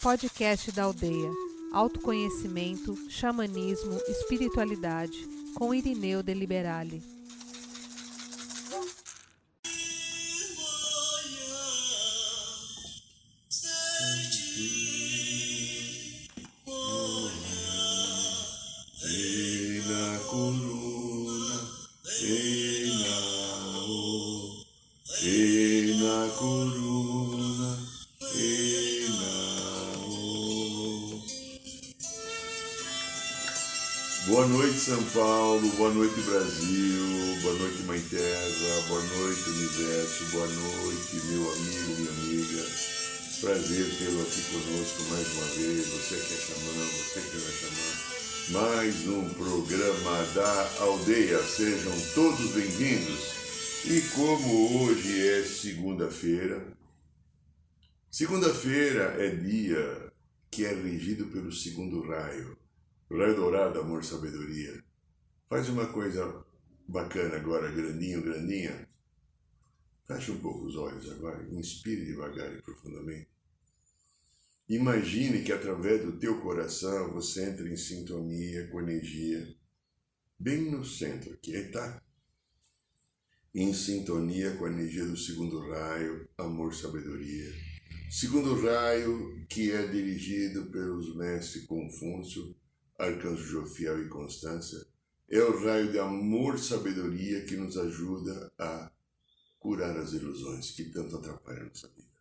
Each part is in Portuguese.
Podcast da Aldeia. Autoconhecimento, xamanismo, espiritualidade, com Irineu de Liberale. Boa noite, São Paulo, boa noite, Brasil, boa noite, Mãe Terra, boa noite, Universo, boa noite, meu amigo, minha amiga. Prazer tê-lo aqui conosco mais uma vez, você que é xamã, você que não é xamã. Mais um programa da Aldeia, sejam todos bem-vindos. E como hoje é segunda-feira é dia que é regido pelo segundo raio. Raio dourado, amor, sabedoria. Faz uma coisa bacana agora, grandinha. Fecha um pouco os olhos agora, inspire devagar e profundamente. Imagine que através do teu coração você entra em sintonia com a energia, bem no centro aqui, tá? Em sintonia com a energia do segundo raio, amor, sabedoria. Segundo raio que é dirigido pelos mestres Confúcio, Arcanjo Jofiel e Constância, é o raio de amor, sabedoria que nos ajuda a curar as ilusões que tanto atrapalham a nossa vida.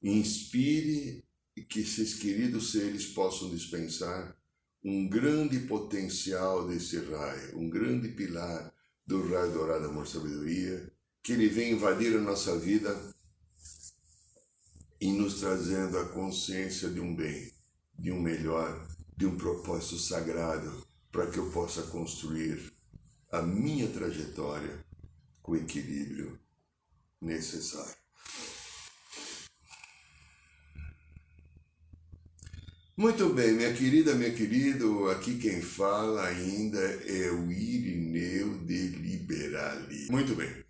Inspire que esses queridos seres possam dispensar um grande potencial desse raio, um grande pilar do raio dourado amor, sabedoria, que ele vem invadir a nossa vida e nos trazendo a consciência de um bem, de um melhor, de um propósito sagrado, para que eu possa construir a minha trajetória com o equilíbrio necessário. Muito bem, minha querida, meu querido, aqui quem fala ainda é o Irineu de Liberale. Muito bem.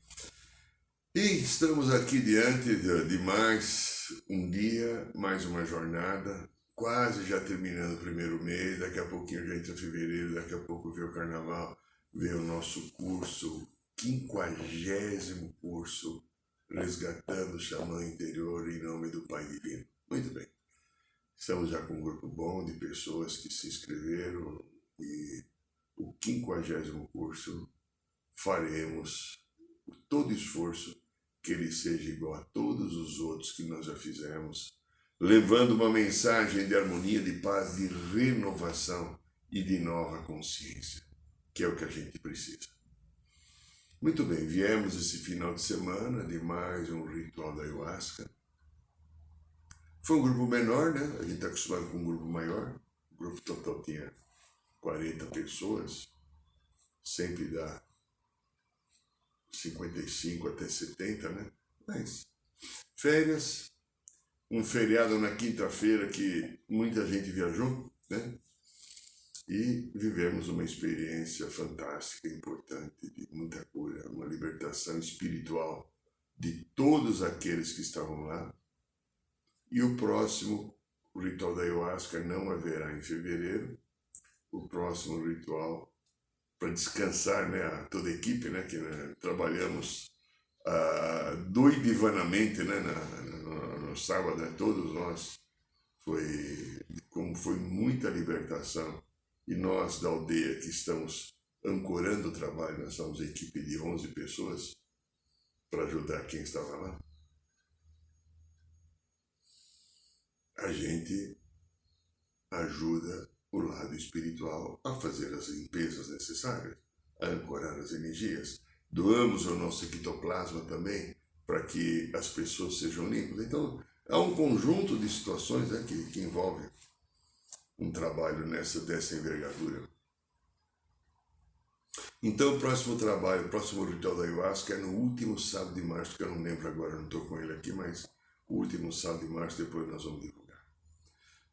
E estamos aqui diante de mais um dia, mais uma jornada, quase já terminando o primeiro mês, daqui a pouquinho já entra fevereiro, daqui a pouco vem o carnaval, vem o nosso curso, 50º curso, Resgatando o Xamã Interior em nome do Pai Divino. Muito bem. Estamos já com um grupo bom de pessoas que se inscreveram e o 50º curso faremos todo esforço que ele seja igual a todos os outros que nós já fizemos, levando uma mensagem de harmonia, de paz, de renovação e de nova consciência, que é o que a gente precisa. Muito bem, viemos esse final de semana de mais um ritual da Ayahuasca. Foi um grupo menor, né? A gente está acostumado com um grupo maior. O grupo total tinha 40 pessoas, sempre dá 55 até 70, né? Mas férias, um feriado na quinta-feira que muita gente viajou, né? E vivemos uma experiência fantástica, importante, de muita cura, uma libertação espiritual de todos aqueles que estavam lá. E o próximo ritual da Ayahuasca não haverá em fevereiro. O próximo ritual, para descansar, né, toda a equipe, né, que trabalhamos doidivanamente, né, no sábado, né, todos nós, foi muita libertação. E nós da aldeia que estamos ancorando o trabalho, nós somos equipe de 11 pessoas para ajudar quem estava lá. A gente ajuda o lado espiritual a fazer as limpezas necessárias, a ancorar as energias. Doamos o nosso ectoplasma também para que as pessoas sejam limpas. Então, há um conjunto de situações, né, que envolvem um trabalho dessa envergadura. Então, o próximo trabalho, o próximo ritual da Ayahuasca é no último sábado de março, que eu não lembro agora, não estou com ele aqui, mas o último sábado de março, depois nós vamos divulgar.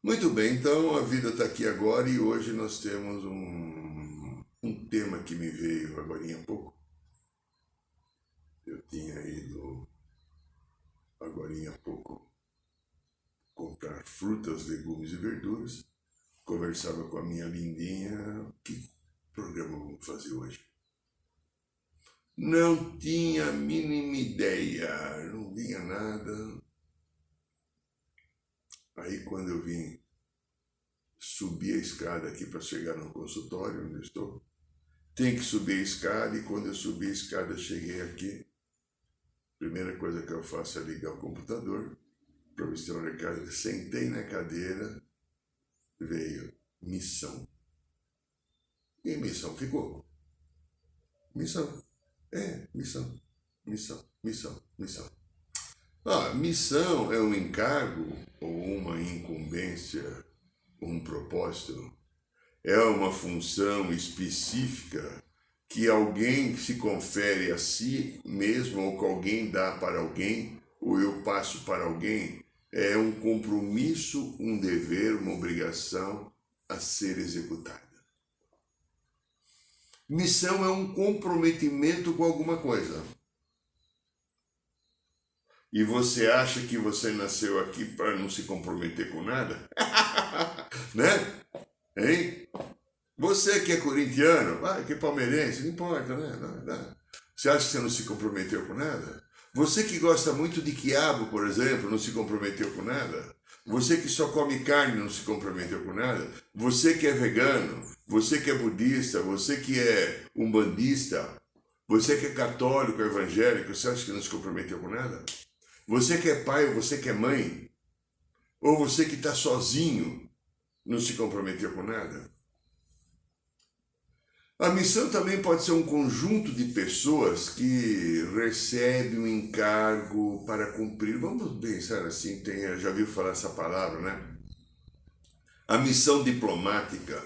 Muito bem, então a vida está aqui agora e hoje nós temos um tema que me veio agora há pouco. Eu tinha ido agora há pouco comprar frutas, legumes e verduras. Conversava com a minha lindinha, que programa vamos fazer hoje? Não tinha a mínima ideia, não vinha nada. Aí quando eu vim subir a escada aqui para chegar no consultório onde eu estou, tem que subir a escada, e quando eu subi a escada, cheguei aqui. Primeira coisa que eu faço é ligar o computador para ver se tem um recado. Sentei na cadeira, veio missão. E missão ficou. Missão. Missão. Missão. Missão. Missão. Missão é um encargo ou uma incumbência, um propósito. É uma função específica que alguém se confere a si mesmo, ou que alguém dá para alguém, ou eu passo para alguém. É um compromisso, um dever, uma obrigação a ser executada. Missão é um comprometimento com alguma coisa. E você acha que você nasceu aqui para não se comprometer com nada? Né? Hein? Você que é corintiano, que é palmeirense, não importa, né? Não. Você acha que você não se comprometeu com nada? Você que gosta muito de quiabo, por exemplo, não se comprometeu com nada? Você que só come carne não se comprometeu com nada? Você que é vegano, você que é budista, você que é umbandista, você que é católico, evangélico, você acha que não se comprometeu com nada? Você que é pai ou você que é mãe, ou você que está sozinho, não se comprometeu com nada? A missão também pode ser um conjunto de pessoas que recebem um encargo para cumprir. Vamos pensar assim, já viu falar essa palavra, né? A missão diplomática,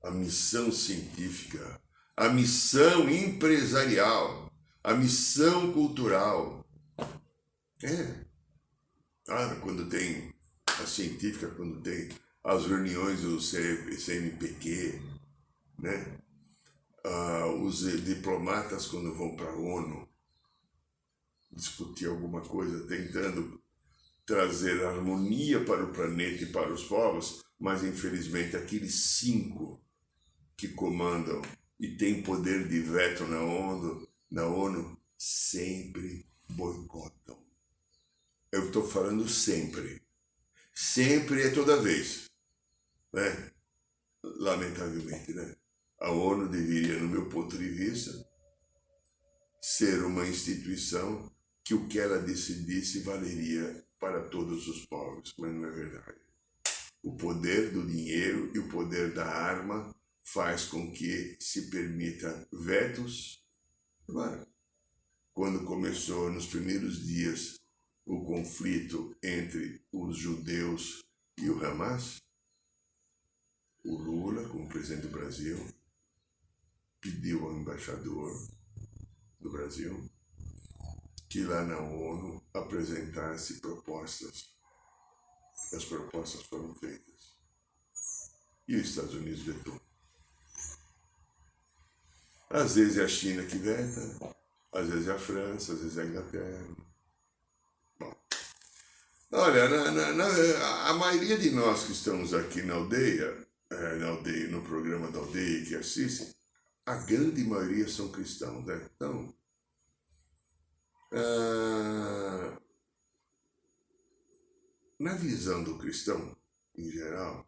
a missão científica, a missão empresarial, a missão cultural. Quando tem a científica, quando tem as reuniões do CNPq, né? Os diplomatas quando vão para a ONU discutir alguma coisa, tentando trazer harmonia para o planeta e para os povos, mas infelizmente aqueles 5 que comandam e têm poder de veto na ONU sempre boicotam. Eu estou falando sempre. Sempre é toda vez. Né? Lamentavelmente, né? A ONU deveria, no meu ponto de vista, ser uma instituição que o que ela decidisse valeria para todos os povos, mas não é verdade. O poder do dinheiro e o poder da arma faz com que se permita vetos. Agora, quando começou nos primeiros dias o conflito entre os judeus e o Hamas, o Lula, como presidente do Brasil, pediu ao embaixador do Brasil que lá na ONU apresentasse propostas. As propostas foram feitas. E os Estados Unidos vetou. Às vezes é a China que veta, às vezes é a França, às vezes é a Inglaterra. Bom, olha, a maioria de nós que estamos aqui na aldeia, no programa da aldeia que assistem, a grande maioria são cristãos, né? Então, na visão do cristão, em geral,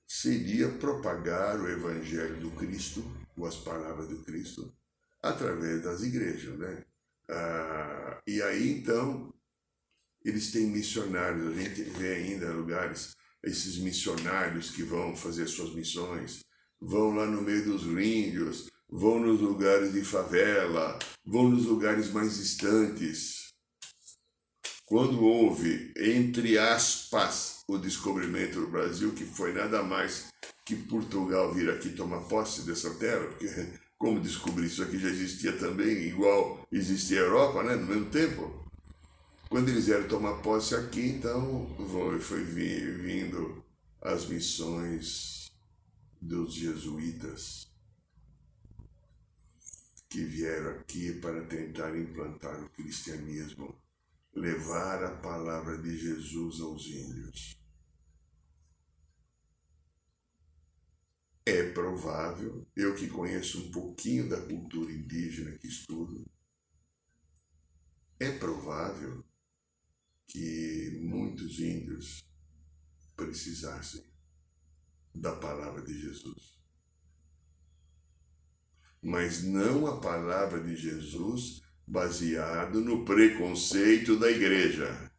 seria propagar o evangelho do Cristo, ou as palavras do Cristo, através das igrejas, né? E aí, então, eles têm missionários, a gente vê ainda lugares, esses missionários que vão fazer suas missões, vão lá no meio dos índios, vão nos lugares de favela, vão nos lugares mais distantes. Quando houve, entre aspas, o descobrimento do Brasil, que foi nada mais que Portugal vir aqui tomar posse dessa terra, porque como descobrir isso aqui já existia também, igual existia a Europa, né, no mesmo tempo. Quando eles vieram tomar posse aqui, então foi vindo as missões dos jesuítas, que vieram aqui para tentar implantar o cristianismo, levar a palavra de Jesus aos índios. provável, eu que conheço um pouquinho da cultura indígena que estudo, é provável que muitos índios precisassem da palavra de Jesus. Mas não a palavra de Jesus baseado no preconceito da igreja.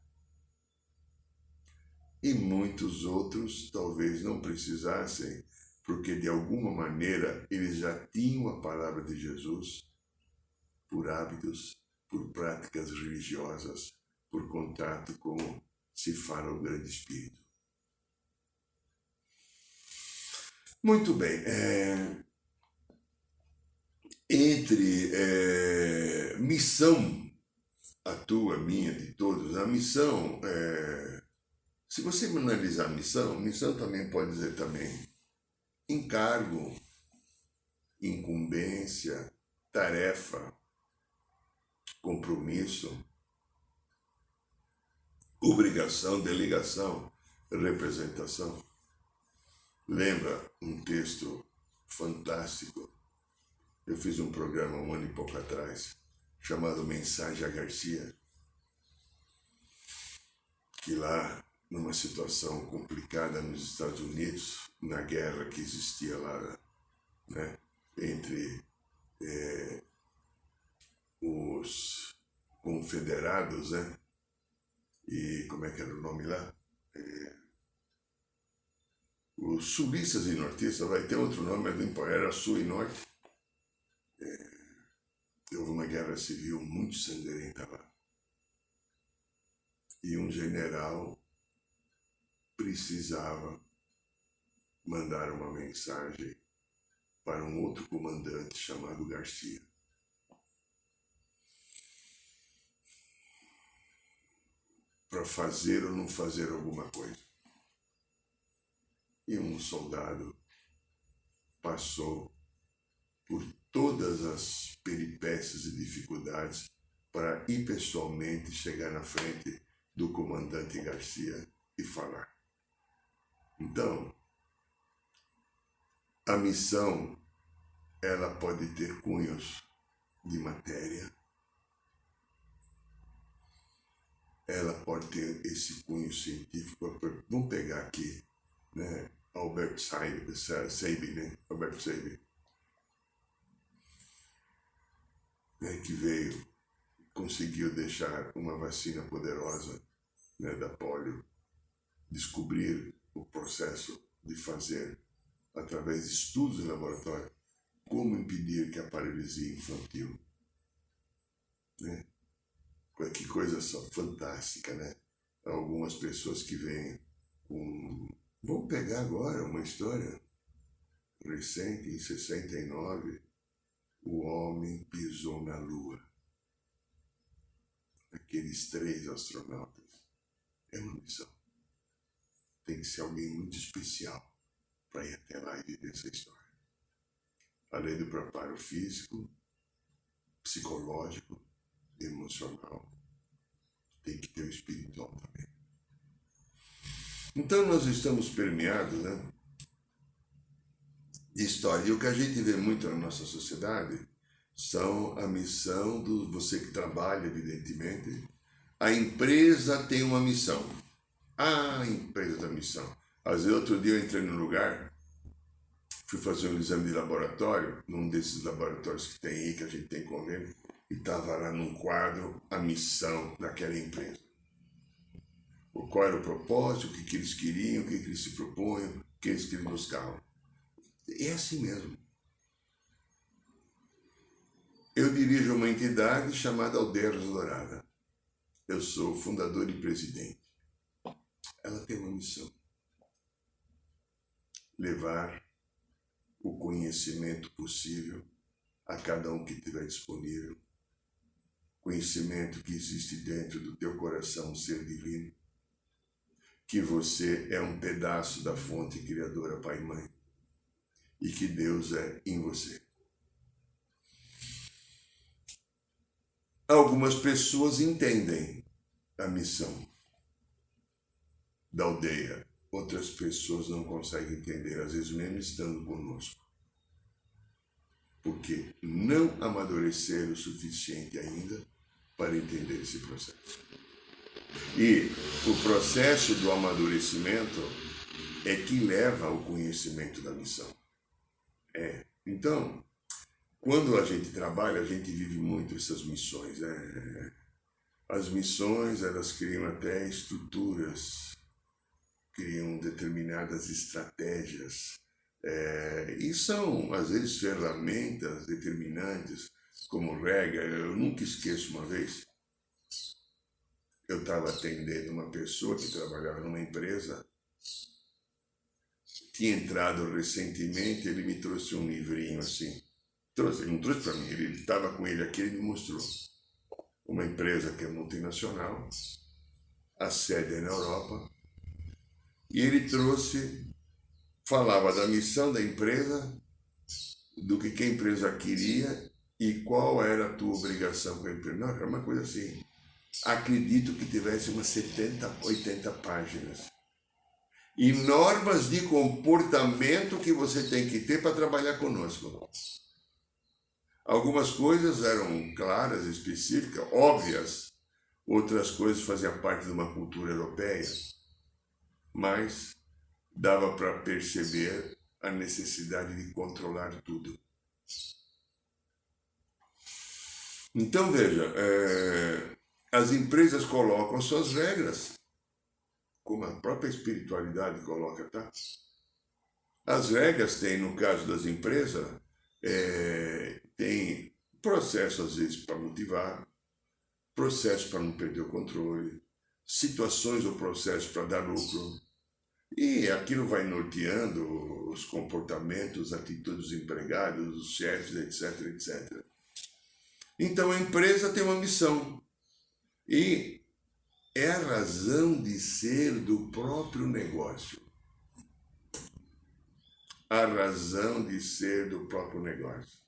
E muitos outros talvez não precisassem, porque de alguma maneira eles já tinham a palavra de Jesus por hábitos, por práticas religiosas, por contato com, se fala, o grande Espírito. Muito bem. Entre missão, a tua, minha, de todos, a missão, se você analisar a missão também pode dizer também encargo, incumbência, tarefa, compromisso, obrigação, delegação, representação. Lembra um texto fantástico? Eu fiz um programa um ano e pouco atrás, chamado Mensagem a Garcia, que lá, numa situação complicada nos Estados Unidos, na guerra que existia lá, né, entre os confederados, né, e como é que era o nome lá? Os sulistas e nortistas, vai ter outro nome, mas não importa, era sul e norte. Houve uma guerra civil muito sangrenta lá. E um general precisava mandar uma mensagem para um outro comandante chamado Garcia. Para fazer ou não fazer alguma coisa. E um soldado passou por todas as peripécias e dificuldades para ir pessoalmente chegar na frente do comandante Garcia e falar. Então, a missão, ela pode ter cunhos de matéria, ela pode ter esse cunho científico. Vamos pegar aqui, né, Albert Sabin, né? Albert Sabin, né, que veio, conseguiu deixar uma vacina poderosa, né, da polio, descobrir o processo de fazer, através de estudos em laboratório, como impedir que a paralisia infantil, né? Que coisa só fantástica, né? Algumas pessoas que vêm com... Vamos pegar agora uma história recente, em 69, o homem pisou na Lua. Aqueles 3 astronautas. É uma missão. Tem que ser alguém muito especial para ir até lá e viver essa história. Além do preparo físico, psicológico, emocional, tem que ter o espiritual também. Então nós estamos permeados, né, de história. E o que a gente vê muito na nossa sociedade são a missão do você que trabalha, evidentemente. A empresa tem uma missão. A empresa da missão. Às vezes, outro dia eu entrei num lugar, fui fazer um exame de laboratório, num desses laboratórios que tem aí, que a gente tem convênio, e estava lá num quadro a missão daquela empresa. Qual era o propósito, o que eles queriam, o que eles se propunham, o que eles queriam buscar. É assim mesmo. Eu dirijo uma entidade chamada Aldeia Dourada. Eu sou fundador e presidente. Ela tem uma missão. Levar o conhecimento possível a cada um que estiver disponível. Conhecimento que existe dentro do teu coração, um ser divino. Que você é um pedaço da fonte criadora, Pai e Mãe. E que Deus é em você. Algumas pessoas entendem a missão da aldeia. Outras pessoas não conseguem entender, às vezes mesmo estando conosco. porque não amadureceram o suficiente ainda para entender esse processo. E o processo do amadurecimento é que leva ao conhecimento da missão. Então, quando a gente trabalha, a gente vive muito essas missões. As missões, elas criam até estruturas, criam determinadas estratégias, e são, às vezes, ferramentas determinantes, como regra. Eu nunca esqueço uma vez, eu estava atendendo uma pessoa que trabalhava numa empresa, tinha entrado recentemente, ele me trouxe um livrinho assim, ele não trouxe para mim, ele estava com ele aqui, ele me mostrou. Uma empresa que é multinacional, a sede é na Europa, e ele falava da missão da empresa, do que a empresa queria e qual era a tua obrigação com a empresa. Não, era uma coisa assim, acredito que tivesse umas 70, 80 páginas. E normas de comportamento que você tem que ter para trabalhar conosco. Algumas coisas eram claras, específicas, óbvias. Outras coisas faziam parte de uma cultura europeia. Mas dava para perceber a necessidade de controlar tudo. Então, veja, as empresas colocam suas regras, como a própria espiritualidade coloca, tá? As regras têm, no caso das empresas, tem processo, às vezes, para motivar, processo para não perder o controle, situações ou processos para dar lucro. E aquilo vai norteando os comportamentos, atitudes dos empregados, dos chefes, etc, etc. Então a empresa tem uma missão. E é a razão de ser do próprio negócio. A razão de ser do próprio negócio.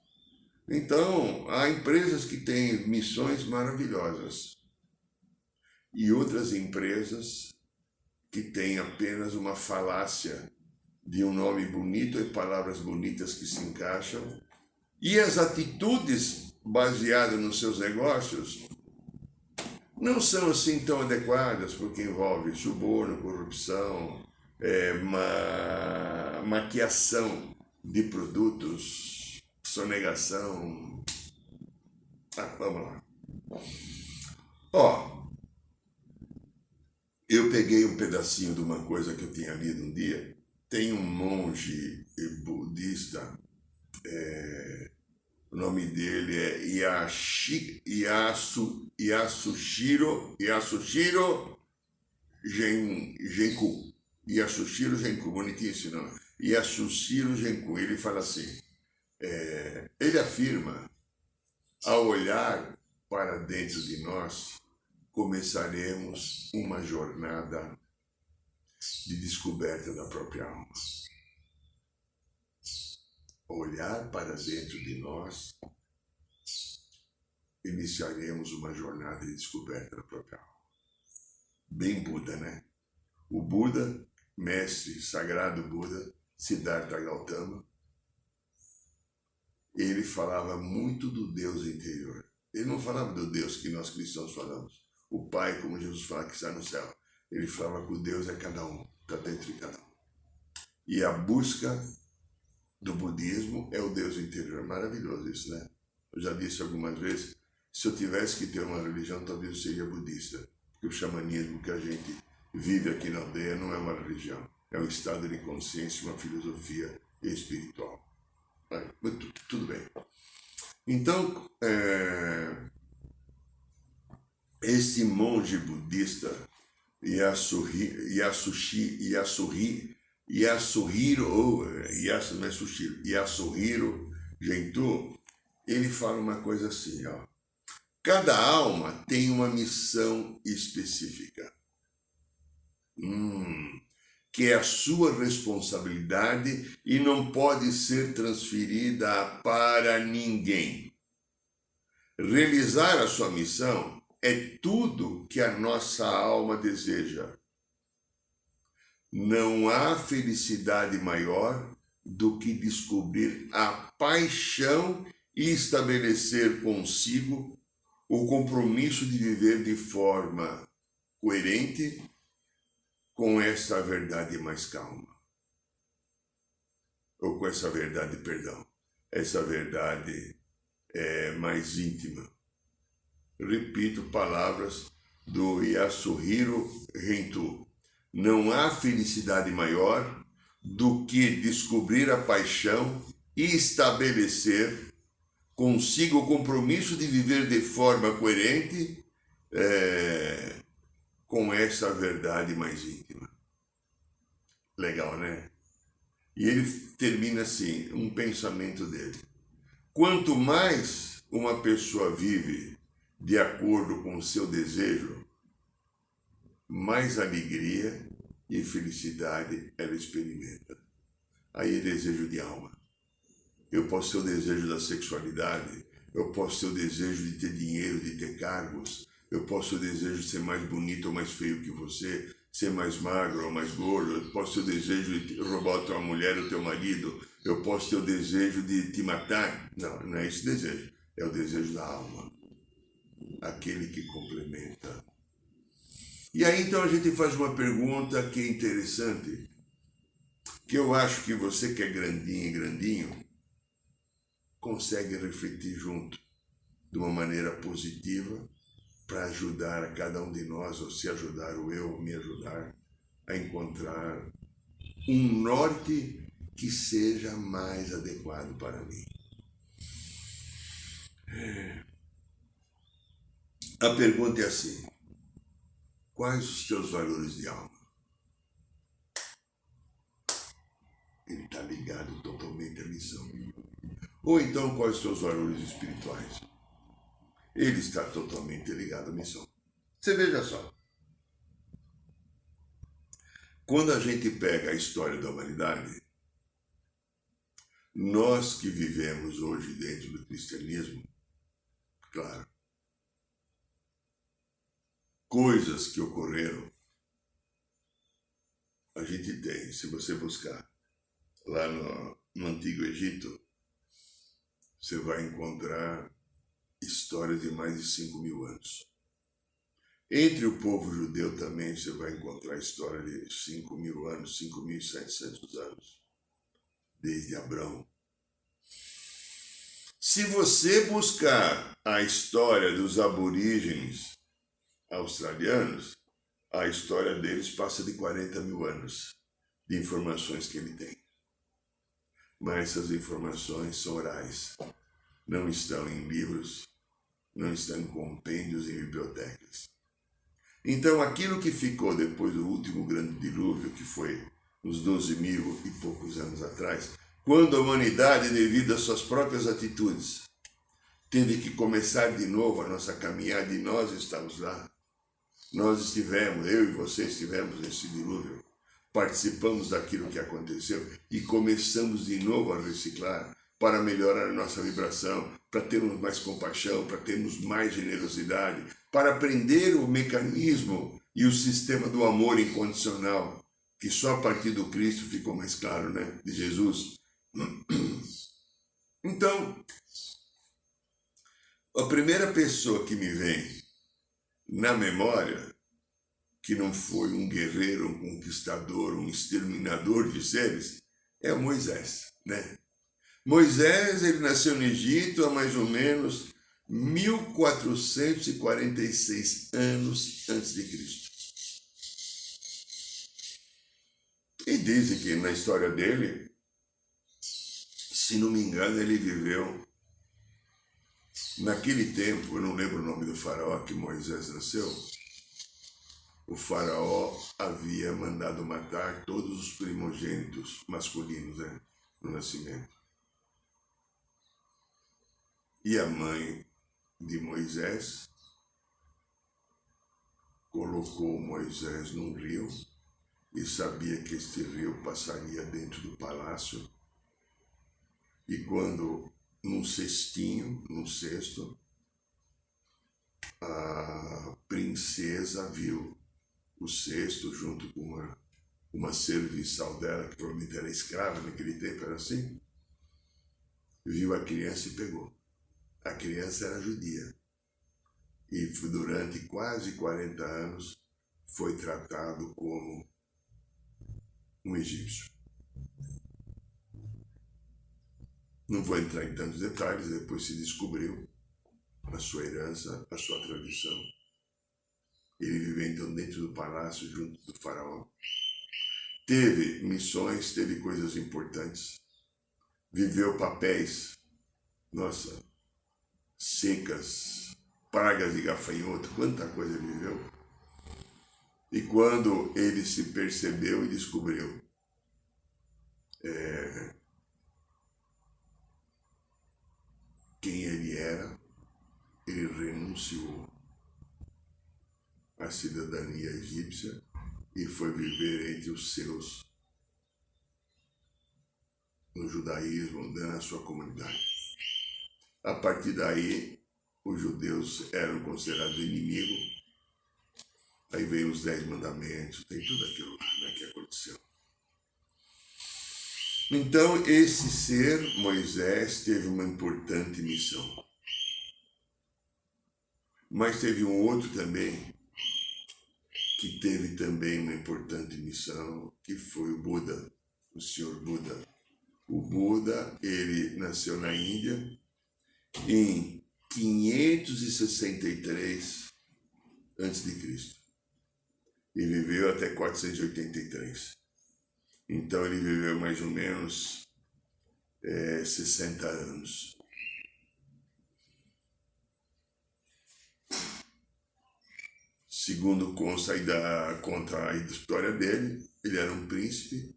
Então, há empresas que têm missões maravilhosas. E outras empresas que têm apenas uma falácia de um nome bonito e palavras bonitas que se encaixam. E as atitudes baseadas nos seus negócios não são assim tão adequadas, porque envolve suborno, corrupção, maquiação de produtos, sonegação. Vamos lá. Eu peguei um pedacinho de uma coisa que eu tinha lido um dia. Tem um monge budista, o nome dele é Yasushiro Genku. Yasushiro Genku, bonitinho esse nome. Yasushiro Genku, ele fala assim, ele afirma, ao olhar para dentro de nós, começaremos uma jornada de descoberta da própria alma. Olhar para dentro de nós, iniciaremos uma jornada de descoberta da própria alma. Bem Buda, né? O Buda, mestre sagrado Buda, Siddhartha Gautama, ele falava muito do Deus interior. Ele não falava do Deus que nós cristãos falamos. O Pai, como Jesus fala, que está no céu. Ele falava que o Deus é cada um, está dentro de cada um. E a busca do budismo é o Deus interior. Maravilhoso isso, né? Eu já disse algumas vezes, se eu tivesse que ter uma religião, talvez eu seria budista. Porque o xamanismo que a gente vive aqui na aldeia não é uma religião. É um estado de consciência, uma filosofia espiritual. Mas tudo bem. Então, esse monge budista, Yasuhiro Gentu, ele fala uma coisa assim, ó. Cada alma tem uma missão específica, que é a sua responsabilidade e não pode ser transferida para ninguém. Realizar a sua missão é tudo que a nossa alma deseja. Não há felicidade maior do que descobrir a paixão e estabelecer consigo o compromisso de viver de forma coerente com essa verdade mais calma. Ou com essa verdade, perdão, essa verdade mais íntima. Repito palavras do Yasuhiro Hentu. Não há felicidade maior do que descobrir a paixão e estabelecer consigo o compromisso de viver de forma coerente com essa verdade mais íntima. Legal, né? E ele termina assim, um pensamento dele. Quanto mais uma pessoa vive de acordo com o seu desejo, mais alegria e felicidade ela experimenta. Aí é desejo de alma. Eu posso ter o desejo da sexualidade, eu posso ter o desejo de ter dinheiro, de ter cargos, eu posso ter o desejo de ser mais bonito ou mais feio que você, ser mais magro ou mais gordo, eu posso ter o desejo de roubar a tua mulher ou teu marido, eu posso ter o desejo de te matar. Não, não é esse desejo, é o desejo da alma, aquele que complementa. E aí então a gente faz uma pergunta que é interessante, que eu acho que você que é grandinho e grandinho, consegue refletir junto de uma maneira positiva para ajudar a cada um de nós, ou se ajudar ou eu, me ajudar a encontrar um norte que seja mais adequado para mim. A pergunta é assim: quais os teus valores de alma? Ele está ligado totalmente à missão. Ou então, quais os teus valores espirituais? Ele está totalmente ligado à missão. Você veja só. Quando a gente pega a história da humanidade, nós que vivemos hoje dentro do cristianismo, claro, coisas que ocorreram, a gente tem, se você buscar lá no Antigo Egito, você vai encontrar histórias de mais de 5.000 anos. Entre o povo judeu também você vai encontrar história de 5.000 anos, 5.700 anos, desde Abraão. Se você buscar a história dos aborígenes australianos, a história deles passa de 40.000 anos de informações que ele tem. Mas essas informações são orais, não estão em livros, não estão em compêndios e bibliotecas. Então, aquilo que ficou depois do último grande dilúvio, que foi uns 12.000 e poucos anos atrás, quando a humanidade, devido às suas próprias atitudes, teve que começar de novo a nossa caminhada, e nós estamos lá. Nós estivemos, eu e você estivemos nesse dilúvio, participamos daquilo que aconteceu e começamos de novo a reciclar para melhorar a nossa vibração, para termos mais compaixão, para termos mais generosidade, para aprender o mecanismo e o sistema do amor incondicional, que só a partir do Cristo ficou mais claro, né? De Jesus. Então, a primeira pessoa que me vem na memória, que não foi um guerreiro, um conquistador, um exterminador de seres, é Moisés, né? Moisés, ele nasceu no Egito há mais ou menos 1446 anos antes de Cristo. E dizem que na história dele, se não me engano, ele viveu naquele tempo, eu não lembro o nome do faraó que Moisés nasceu. O faraó havia mandado matar todos os primogênitos masculinos, né, no nascimento. E a mãe de Moisés colocou Moisés num rio e sabia que este rio passaria dentro do palácio. E quando, num cestinho, num cesto, a princesa viu o cesto junto com uma serviçal dela, que provavelmente era escrava naquele tempo, era assim, viu a criança e pegou. A criança era judia. E durante quase 40 anos foi tratado como um egípcio. Não vou entrar em tantos detalhes, depois se descobriu a sua herança, a sua tradição. Ele viveu então dentro do palácio junto do faraó. Teve missões, teve coisas importantes. Viveu papéis, nossa, secas, pragas de gafanhoto, quanta coisa ele viveu. E quando ele se percebeu e descobriu quem ele era, ele renunciou à cidadania egípcia e foi viver entre os seus, no judaísmo, dentro da sua comunidade. A partir daí, os judeus eram considerados inimigo. Aí veio os 10 mandamentos, tem tudo aquilo lá, né, que aconteceu. Então, esse ser, Moisés, teve uma importante missão. Mas teve um outro também, que teve também uma importante missão, que foi o Buda, o Senhor Buda. O Buda, ele nasceu na Índia em 563 a.C. e viveu até 483. Então ele viveu mais ou menos 60 anos. Segundo conta a história dele, ele era um príncipe,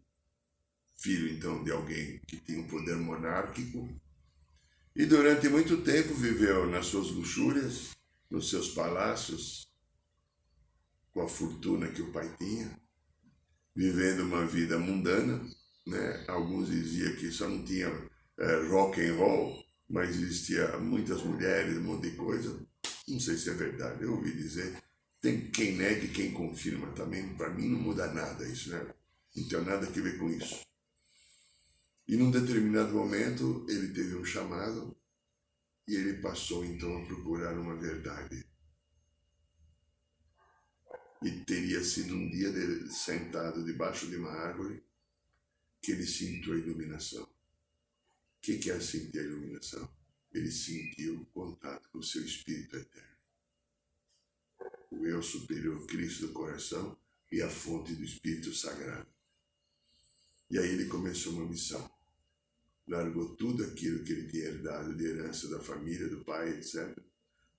filho então de alguém que tinha um poder monárquico, e durante muito tempo viveu nas suas luxúrias, nos seus palácios, com a fortuna que o pai tinha, vivendo uma vida mundana, né? Alguns diziam que só não tinha rock and roll, mas existia muitas mulheres, um monte de coisa. Não sei se é verdade, eu ouvi dizer. Tem quem nega e quem confirma também. Para mim não muda nada isso, né? Não tem nada a ver com isso. E num determinado momento ele teve um chamado e ele passou então a procurar uma verdade. E teria sido um dia dele sentado debaixo de uma árvore que ele sentiu a iluminação. O que é sentir a iluminação? Ele sentiu o contato com o seu espírito eterno. O eu superior, Cristo do coração e a fonte do Espírito Sagrado. E aí ele começou uma missão. Largou tudo aquilo que ele tinha herdado de herança da família, do pai, etc.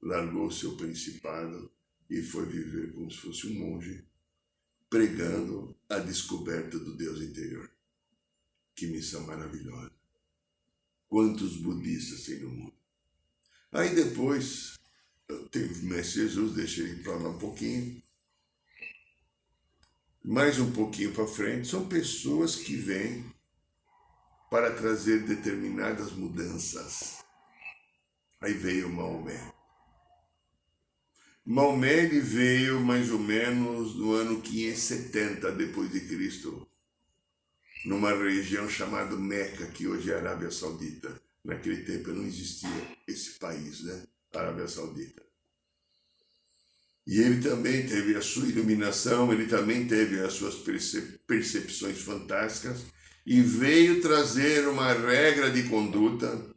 Largou o seu principado e foi viver como se fosse um monge, pregando a descoberta do Deus interior. Que missão maravilhosa. Quantos budistas tem no mundo? Aí depois, tem o Mestre Jesus, deixa ele para lá um pouquinho. Mais um pouquinho para frente, são pessoas que vêm para trazer determinadas mudanças. Aí veio Maomé. Maomé ele veio mais ou menos no ano 570 depois de Cristo, numa região chamada Meca, que hoje é a Arábia Saudita. Naquele tempo não existia esse país, né? Arábia Saudita. E ele também teve a sua iluminação, ele também teve as suas percepções fantásticas e veio trazer uma regra de conduta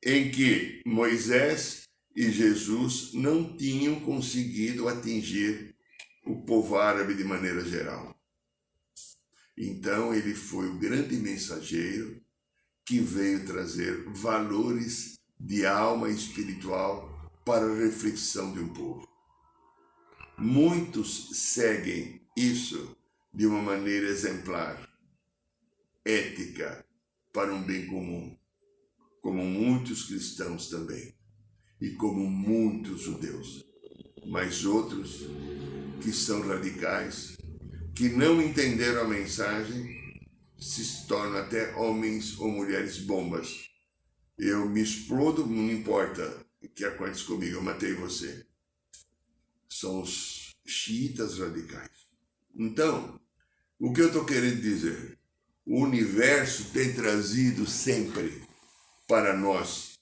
em que Moisés e Jesus não tinham conseguido atingir o povo árabe de maneira geral. Então ele foi o grande mensageiro que veio trazer valores de alma espiritual para a reflexão de um povo. Muitos seguem isso de uma maneira exemplar, ética, para um bem comum, como muitos cristãos também, e como muitos judeus. Mas outros que são radicais, que não entenderam a mensagem, se tornam até homens ou mulheres bombas. Eu me explodo, não importa o que acontece comigo, eu matei você. São os xiitas radicais. Então, o que eu estou querendo dizer? O universo tem trazido sempre para nós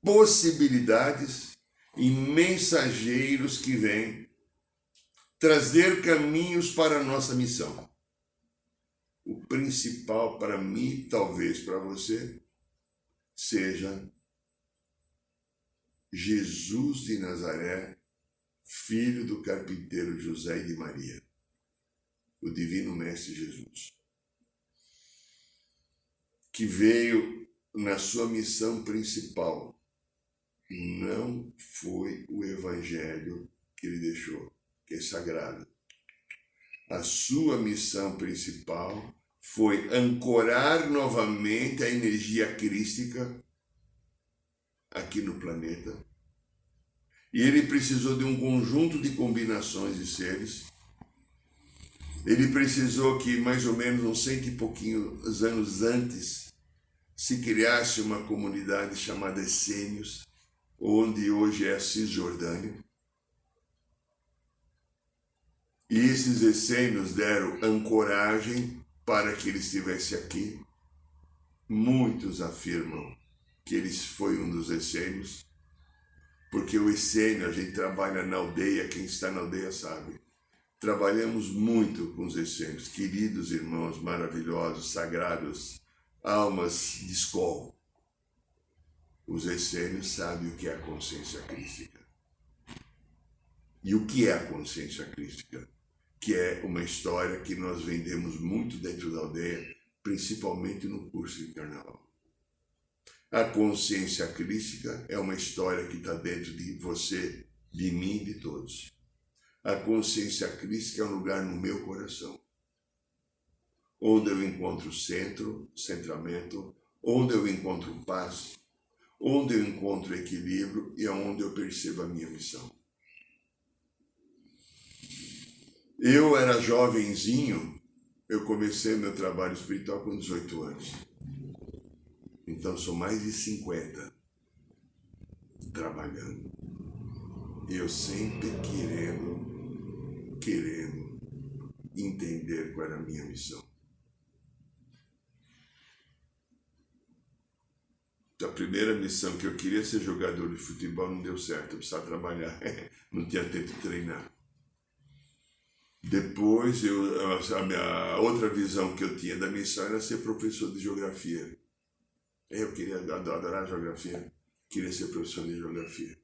possibilidades e mensageiros que vêm trazer caminhos para a nossa missão. O principal para mim, talvez para você, seja Jesus de Nazaré, filho do carpinteiro José e de Maria, o divino mestre Jesus, que veio na sua missão principal. Não foi o evangelho que ele deixou, que é sagrado. A sua missão principal foi ancorar novamente a energia crística aqui no planeta. E ele precisou de um conjunto de combinações de seres. Ele precisou que mais ou menos uns 100 e pouquinhos anos antes se criasse uma comunidade chamada Essênios, onde hoje é a Cisjordânia. E esses essênios deram ancoragem para que ele estivesse aqui. Muitos afirmam que ele foi um dos essênios, porque o essênio, a gente trabalha na aldeia, quem está na aldeia sabe. Trabalhamos muito com os essênios, queridos irmãos maravilhosos, sagrados, almas de escola. Os essênios sabem o que é a consciência crística. E o que é a consciência crística? Que é uma história que nós vendemos muito dentro da aldeia, principalmente no curso de carnaval. A consciência crística é uma história que está dentro de você, de mim e de todos. A consciência crística é um lugar no meu coração, onde eu encontro centro, centramento, onde eu encontro paz, onde eu encontro equilíbrio e onde eu percebo a minha missão. Eu era jovenzinho, eu comecei meu trabalho espiritual com 18 anos. Então sou mais de 50 trabalhando. E eu sempre querendo entender qual era a minha missão. A primeira missão que eu queria ser jogador de futebol não deu certo, eu precisava trabalhar, não tinha tempo de treinar. Depois, a outra visão que eu tinha da missão era ser professor de geografia. Eu queria adorar geografia, queria ser professor de geografia.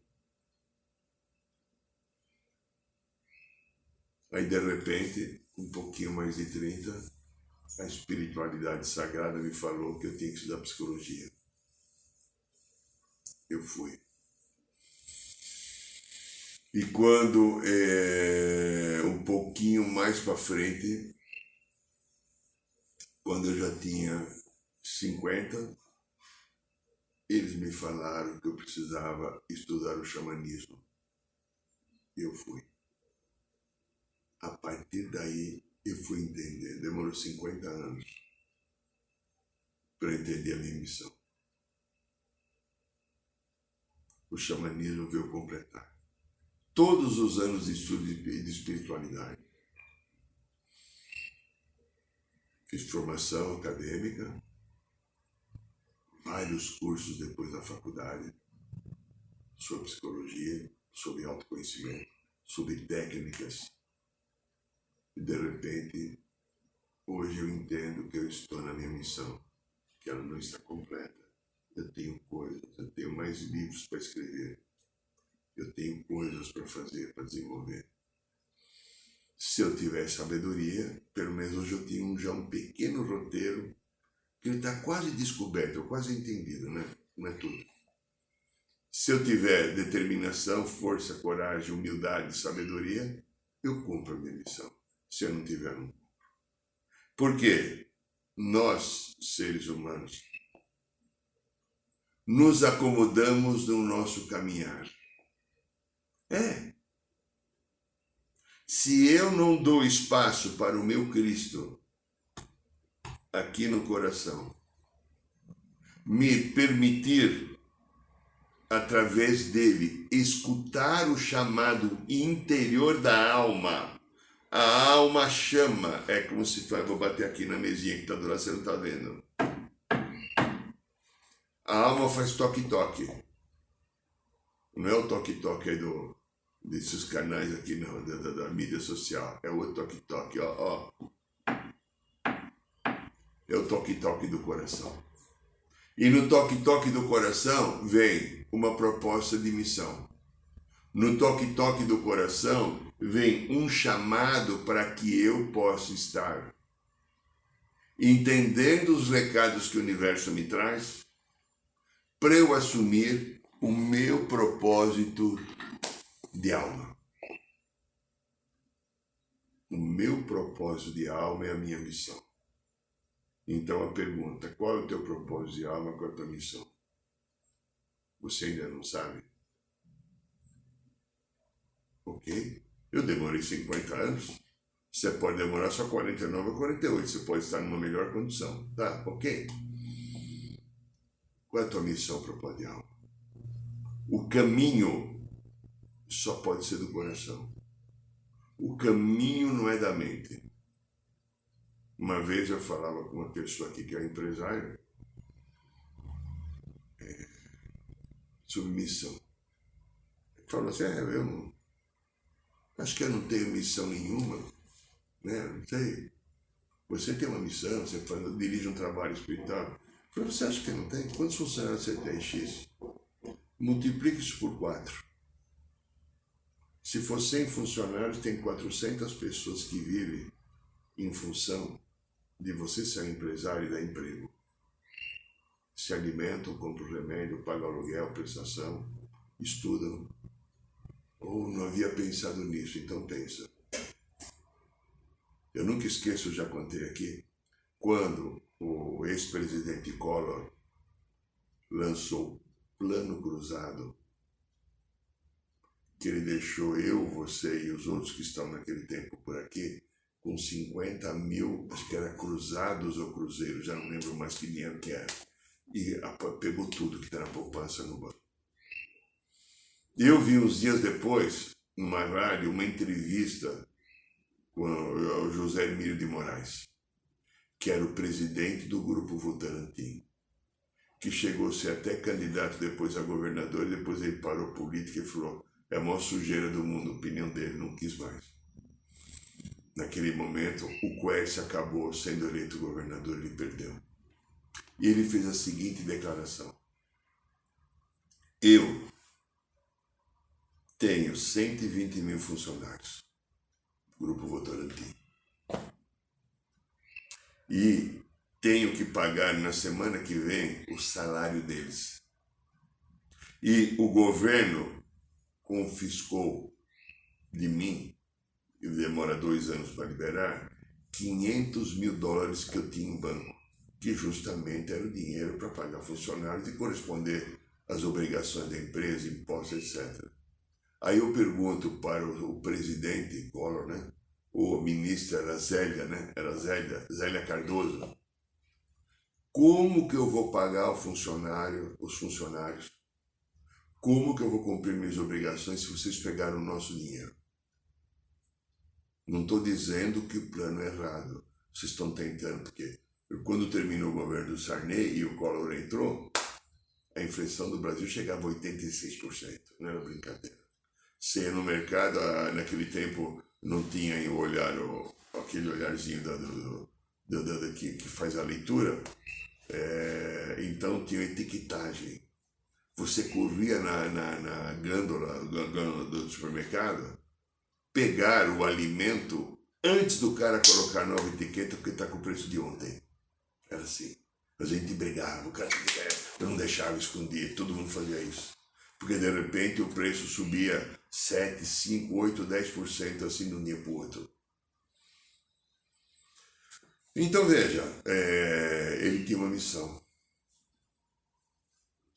Aí, de repente, um pouquinho mais de 30, a espiritualidade sagrada me falou que eu tinha que estudar psicologia. Eu fui. E quando, um pouquinho mais para frente, quando eu já tinha 50, eles me falaram que eu precisava estudar o xamanismo. E eu fui. A partir daí, eu fui entender. Demorou 50 anos para entender a minha missão. O xamanismo veio completar todos os anos de estudo de espiritualidade. Fiz formação acadêmica, vários cursos depois da faculdade, sobre psicologia, sobre autoconhecimento, sobre técnicas. E de repente, hoje eu entendo que eu estou na minha missão, que ela não está completa. Eu tenho coisas, eu tenho mais livros para escrever. Eu tenho coisas para fazer, para desenvolver. Se eu tiver sabedoria, pelo menos hoje eu tenho já um pequeno roteiro que ele está quase descoberto, quase entendido, né? Não é tudo. Se eu tiver determinação, força, coragem, humildade, sabedoria, eu cumpro a minha missão. Se eu não tiver, não cumpro. Por quê? Nós, seres humanos, nos acomodamos no nosso caminhar. Se eu não dou espaço para o meu Cristo aqui no coração, me permitir, através dele, escutar o chamado interior da alma, A alma chama. É como se fosse, vou bater aqui na mesinha que está do lado, você não está vendo. A alma faz toque-toque. Não é o toque-toque aí desses canais aqui não, da mídia social. É o toque-toque, ó. É o toque-toque do coração. E no toque-toque do coração vem uma proposta de missão. No toque-toque do coração vem um chamado para que eu possa estar entendendo os recados que o universo me traz, para eu assumir o meu propósito de alma. O meu propósito de alma é a minha missão. Então a pergunta, qual é o teu propósito de alma, qual é a tua missão? Você ainda não sabe? Ok? Eu demorei 50 anos. Você pode demorar só 49 ou 48. Você pode estar numa melhor condição. Tá? Ok? Qual é a tua missão, propósito de alma? O caminho só pode ser do coração. O caminho não é da mente. Uma vez eu falava com uma pessoa aqui que é empresário sobre missão. Ele falou assim, eu não, acho que eu não tenho missão nenhuma, né? Não sei. Você tem uma missão, você dirige um trabalho espiritual. Eu falei, você acha que não tem? Quantos funcionários você tem, X? Multiplique isso por 4. Se for 100 funcionários, tem 400 pessoas que vivem em função de você ser um empresário e dar emprego. Se alimentam, compram remédio, pagam aluguel, prestação, estudam. Ou não havia pensado nisso, então pensa. Eu nunca esqueço, já contei aqui, quando o ex-presidente Collor lançou o Plano Cruzado, que ele deixou eu, você e os outros que estão naquele tempo por aqui, com 50 mil, acho que era cruzados ou cruzeiros, já não lembro mais que dinheiro que era. E pegou tudo que era poupança no banco. Eu vi uns dias depois, numa rádio, uma entrevista com o José Emílio de Moraes, que era o presidente do Grupo Votorantim, que chegou a ser até candidato depois a governador, e depois ele parou política e falou, é a maior sujeira do mundo, a opinião dele, não quis mais. Naquele momento, o Quércia acabou sendo eleito governador, ele perdeu. E ele fez a seguinte declaração. Eu tenho 120 mil funcionários, Grupo Votorantim. E tenho que pagar na semana que vem o salário deles. E o governo confiscou de mim, e demora 2 anos para liberar, $500 mil que eu tinha em banco, que justamente era o dinheiro para pagar funcionários e corresponder às obrigações da empresa, impostos, etc. Aí eu pergunto para o presidente Collor, né? O ministro era Zélia, né? Era Zélia Cardoso. Como que eu vou pagar os funcionários? Como que eu vou cumprir minhas obrigações se vocês pegaram o nosso dinheiro? Não estou dizendo que o plano é errado. Vocês estão tentando, porque quando terminou o governo do Sarney e o Collor entrou, a inflação do Brasil chegava a 86%. Não era brincadeira. Você ia no mercado, naquele tempo não tinha o olhar, aquele olharzinho que faz a leitura, então tinha etiquetagem. Você corria na gôndola do supermercado, pegar o alimento antes do cara colocar a nova etiqueta, porque está com o preço de ontem. Era assim. A gente brigava, o cara não deixava esconder, todo mundo fazia isso. Porque de repente o preço subia 7, 5, 8, 10% assim de um dia para o outro. Então veja, ele tinha uma missão.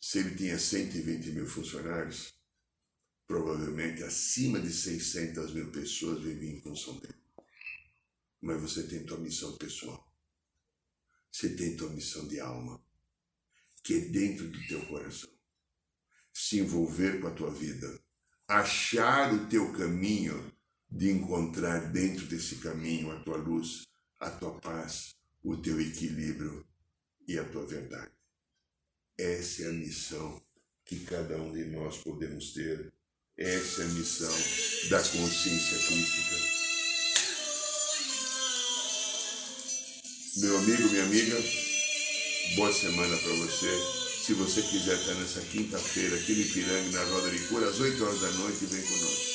Se ele tinha 120 mil funcionários, provavelmente acima de 600 mil pessoas viviam em função dele. Mas você tem tua missão pessoal. Você tem tua missão de alma, que é dentro do teu coração. Se envolver com a tua vida, achar o teu caminho de encontrar dentro desse caminho a tua luz, a tua paz, o teu equilíbrio e a tua verdade. Essa é a missão que cada um de nós podemos ter. Essa é a missão da consciência crística. Meu amigo, minha amiga, boa semana para você. Se você quiser estar nessa quinta-feira aqui no Ipiranga, na Roda de Cura, às 8 horas da noite, vem conosco.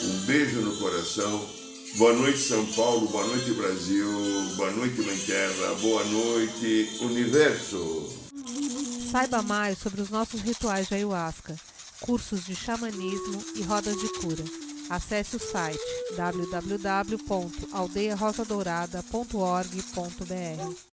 Um beijo no coração. Boa noite, São Paulo. Boa noite, Brasil. Boa noite, Mãe Terra. Boa noite, Universo. Saiba mais sobre os nossos rituais de ayahuasca, cursos de xamanismo e rodas de cura. Acesse o site www.aldeiarosadourada.org.br.